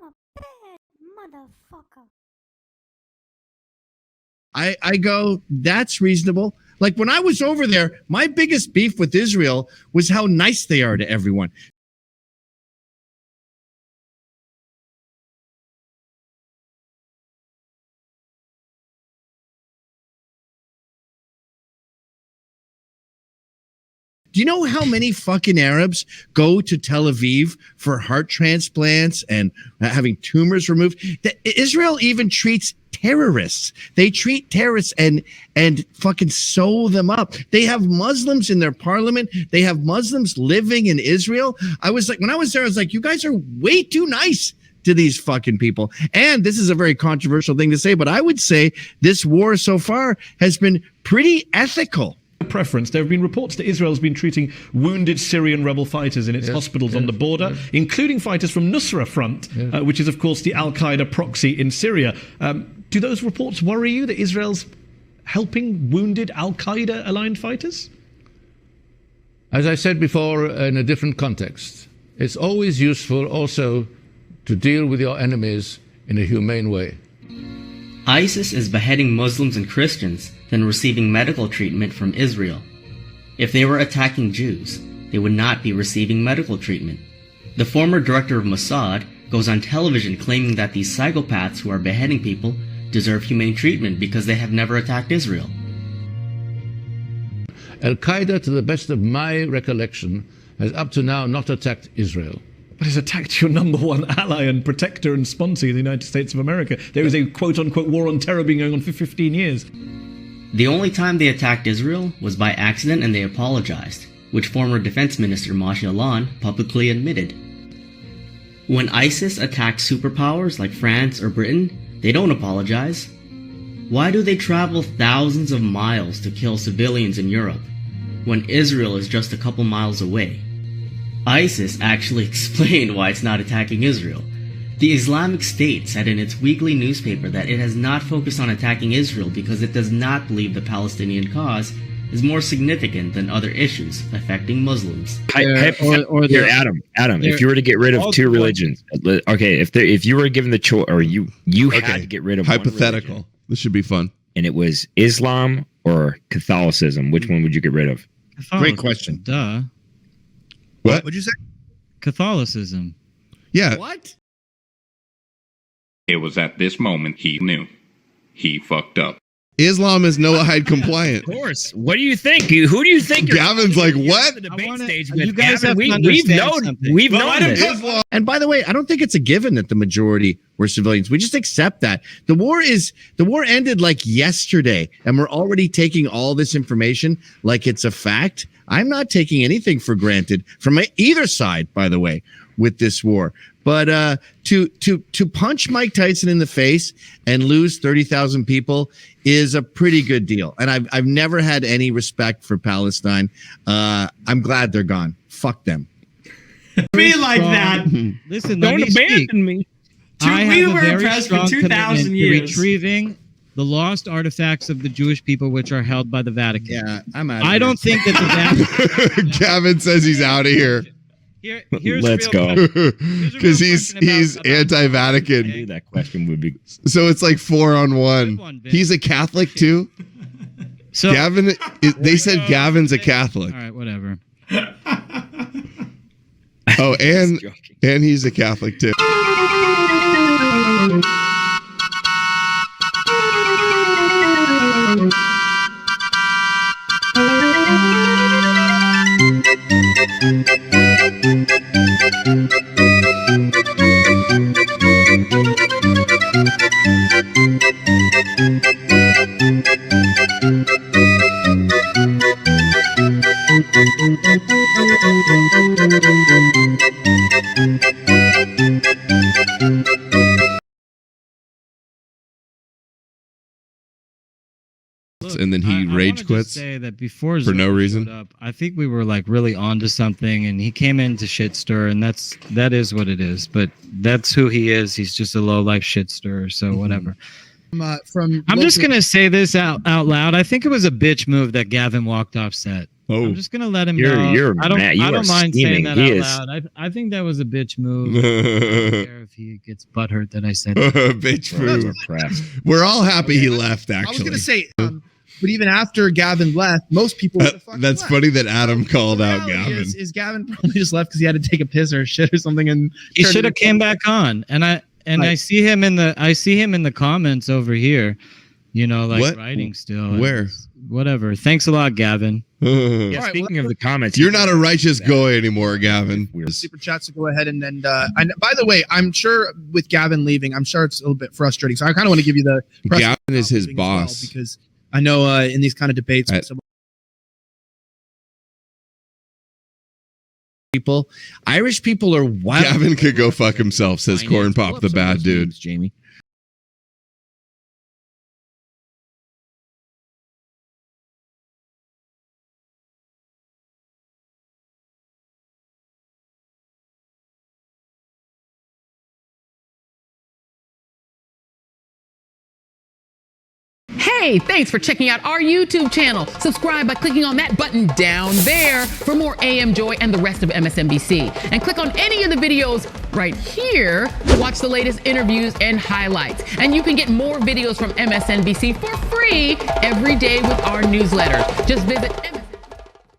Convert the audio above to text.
I'm a bad motherfucker. I go, that's reasonable. Like when I was over there, my biggest beef with Israel was how nice they are to everyone. Do you know how many fucking Arabs go to Tel Aviv for heart transplants and having tumors removed? Israel even treats terrorists. They treat terrorists and fucking sew them up. They have Muslims in their parliament. They have Muslims living in Israel. I was like, when I was there, I was like, you guys are way too nice to these fucking people. And this is a very controversial thing to say, but I would say this war so far has been pretty ethical. Preference. There have been reports that Israel has been treating wounded Syrian rebel fighters in its hospitals on the border, including fighters from Nusra Front, which is, of course, the al-Qaeda proxy in Syria. Do those reports worry you that Israel's helping wounded al-Qaeda-aligned fighters? As I said before, in a different context, it's always useful also to deal with your enemies in a humane way. ISIS is beheading Muslims and Christians, then receiving medical treatment from Israel. If they were attacking Jews, they would not be receiving medical treatment. The former director of Mossad goes on television claiming that these psychopaths who are beheading people deserve humane treatment because they have never attacked Israel. Al-Qaeda, to the best of my recollection, has up to now not attacked Israel. But it's attacked your number one ally and protector and sponsor, the United States of America. There is a quote-unquote war on terror being going on for 15 years. The only time they attacked Israel was by accident and they apologized, which former Defense Minister McIlhany publicly admitted. When ISIS attacks superpowers like France or Britain, they don't apologize. Why do they travel thousands of miles to kill civilians in Europe, when Israel is just a couple miles away? ISIS actually explained why it's not attacking Israel. The Islamic State said in its weekly newspaper that it has not focused on attacking Israel because it does not believe the Palestinian cause is more significant than other issues affecting Muslims. Adam, if you were to get rid of two religions, okay, if you were given the choice, or you had to get rid of hypothetical, one religion, this should be fun, and it was Islam or Catholicism, which one would you get rid of? Great question. Duh. What? What'd you say? Catholicism. Yeah. What? It was at this moment he knew. He fucked up. Islam is NOAID compliant. Of course. What do you think? Who do you think? Gavin's like, what? You guys have to understand we've known this. And by the way, I don't think it's a given that the majority were civilians. We just accept that. The war ended like yesterday, and we're already taking all this information like it's a fact. I'm not taking anything for granted from either side, by the way, with this war. But to punch Mike Tyson in the face and lose 30,000 people is a pretty good deal. And I've never had any respect for Palestine. I'm glad they're gone. Fuck them. Be like that. Listen, don't abandon me. We were impressed for 2,000 years. Retrieving the lost artifacts of the Jewish people, which are held by the Vatican. Yeah, I'm out. I don't think that the Vatican. Gavin says he's out of here. Let's go. Because he's anti-Vatican. I knew that question would be. So it's like 4-on-1. He's a Catholic too. So Gavin, they said Gavin's a Catholic. All right, whatever. Oh, and he's a Catholic too. And then he rage quits say that before for no reason. Up, I think we were like really onto something, and he came in to shit stir, and that is what it is. But that's who he is. He's just a low life shit stirrer. So whatever. I'm just gonna say this out loud. I think it was a bitch move that Gavin walked off set. Oh, I'm just gonna let him know. I don't mind saying that out loud. I think that was a bitch move. I don't care if he gets butthurt that I said bitch move. We're all happy he left. Actually, I was gonna say, but even after Gavin left, most people. That's left. Funny that Adam called out Gavin. Is Gavin probably just left because he had to take a piss or shit or something? And he should have came back on. And I see him in the comments over here. You know, like what? Writing still. Where? Whatever. Thanks a lot, Gavin. Yeah, speaking of the comments, you're not a righteous goy anymore, Gavin. Super chats to go ahead and by the way, I'm sure with Gavin leaving, I'm sure it's a little bit frustrating. So I kind of want to give you the Gavin is his boss because I know in these kind of debates, Irish people are wild. Gavin could go fuck himself, says Corn Pop, the bad dude. Jamie. Hey, thanks for checking out our YouTube channel. Subscribe by clicking on that button down there for more AM Joy and the rest of MSNBC. And click on any of the videos right here to watch the latest interviews and highlights. And you can get more videos from MSNBC for free every day with our newsletter. Just visit